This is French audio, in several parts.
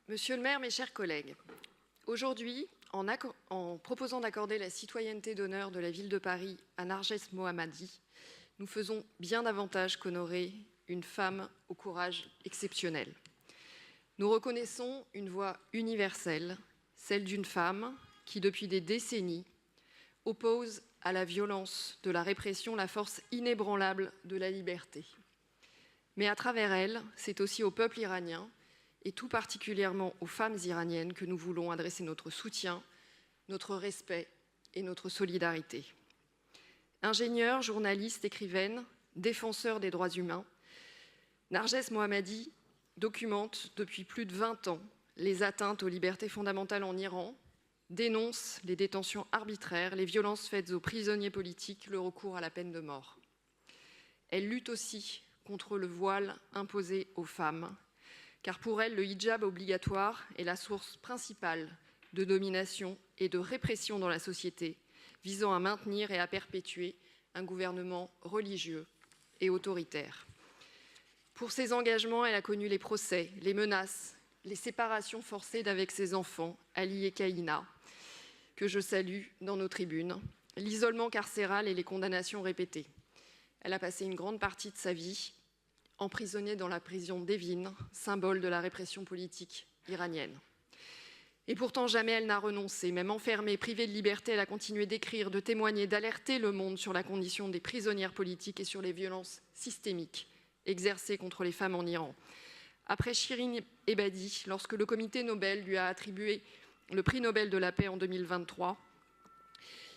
Monsieur le maire, mes chers collègues, aujourd'hui, en proposant d'accorder la citoyenneté d'honneur de la ville de Paris à Narges Mohammadi, nous faisons bien davantage qu'honorer une femme au courage exceptionnel. Nous reconnaissons une voix universelle, celle d'une femme qui, depuis des décennies, oppose à la violence de la répression la force inébranlable de la liberté. Mais à travers elle, c'est aussi au peuple iranien, et tout particulièrement aux femmes iraniennes, que nous voulons adresser notre soutien, notre respect et notre solidarité. Ingénieure, journaliste, écrivaine, défenseur des droits humains, Narges Mohammadi documente depuis plus de 20 ans les atteintes aux libertés fondamentales en Iran, dénonce les détentions arbitraires, les violences faites aux prisonniers politiques, le recours à la peine de mort. Elle lutte aussi contre le voile imposé aux femmes, car pour elle, le hijab obligatoire est la source principale de domination et de répression dans la société, visant à maintenir et à perpétuer un gouvernement religieux et autoritaire. Pour ses engagements, elle a connu les procès, les menaces, les séparations forcées d'avec ses enfants, Ali et Kaïna, que je salue dans nos tribunes, l'isolement carcéral et les condamnations répétées. Elle a passé une grande partie de sa vie emprisonnée dans la prison d'Evin, symbole de la répression politique iranienne. Et pourtant, jamais elle n'a renoncé. Même enfermée, privée de liberté, elle a continué d'écrire, de témoigner, d'alerter le monde sur la condition des prisonnières politiques et sur les violences systémiques exercées contre les femmes en Iran. Après Shirin Ebadi, lorsque le comité Nobel lui a attribué le prix Nobel de la paix en 2023,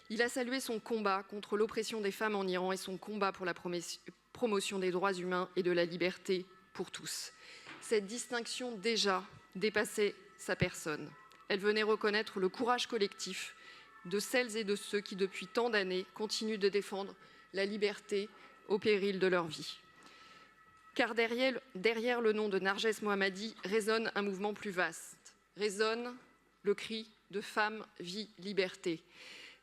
il a salué son combat contre l'oppression des femmes en Iran et son combat pour la promotion des droits humains et de la liberté pour tous. Cette distinction déjà dépassait sa personne. Elle venait reconnaître le courage collectif de celles et de ceux qui, depuis tant d'années, continuent de défendre la liberté au péril de leur vie. Car derrière le nom de Narges Mohammadi résonne un mouvement plus vaste, résonne le cri de femmes, vie, liberté,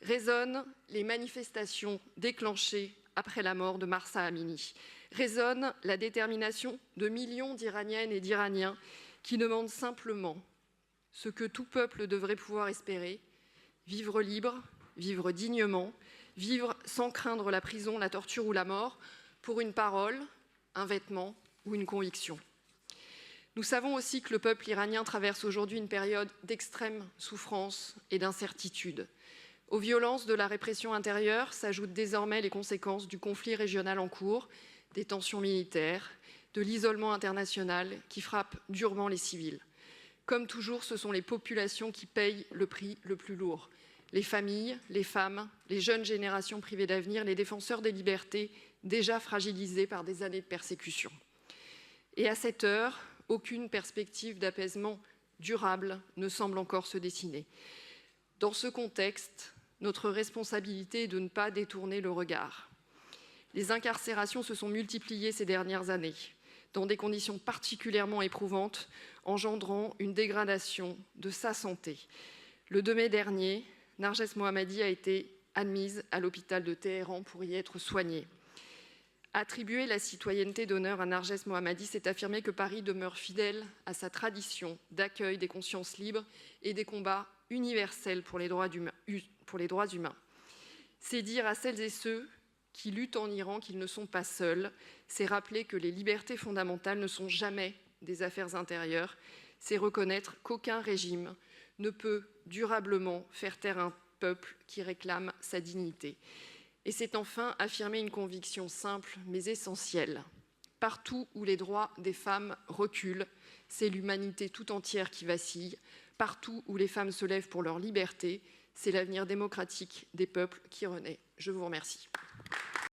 résonnent les manifestations déclenchées après la mort de Mahsa Amini, résonne la détermination de millions d'Iraniennes et d'Iraniens qui demandent simplement ce que tout peuple devrait pouvoir espérer, vivre libre, vivre dignement, vivre sans craindre la prison, la torture ou la mort, pour une parole, un vêtement ou une conviction. Nous savons aussi que le peuple iranien traverse aujourd'hui une période d'extrême souffrance et d'incertitude. Aux violences de la répression intérieure s'ajoutent désormais les conséquences du conflit régional en cours, des tensions militaires, de l'isolement international qui frappe durement les civils. Comme toujours, ce sont les populations qui payent le prix le plus lourd. Les familles, les femmes, les jeunes générations privées d'avenir, les défenseurs des libertés déjà fragilisés par des années de persécution. Et à cette heure, aucune perspective d'apaisement durable ne semble encore se dessiner. Dans ce contexte, notre responsabilité est de ne pas détourner le regard. Les incarcérations se sont multipliées ces dernières années, dans des conditions particulièrement éprouvantes, engendrant une dégradation de sa santé. Le 2 mai dernier, Narges Mohammadi a été admise à l'hôpital de Téhéran pour y être soignée. Attribuer la citoyenneté d'honneur à Narges Mohammadi, c'est affirmer que Paris demeure fidèle à sa tradition d'accueil des consciences libres et des combats universels pour les droits humains. C'est dire à celles et ceux qui luttent en Iran qu'ils ne sont pas seuls. C'est rappeler que les libertés fondamentales ne sont jamais des affaires intérieures. C'est reconnaître qu'aucun régime ne peut durablement faire taire un peuple qui réclame sa dignité. Et c'est enfin affirmer une conviction simple mais essentielle. Partout où les droits des femmes reculent, c'est l'humanité tout entière qui vacille. Partout où les femmes se lèvent pour leur liberté, c'est l'avenir démocratique des peuples qui renaît. Je vous remercie.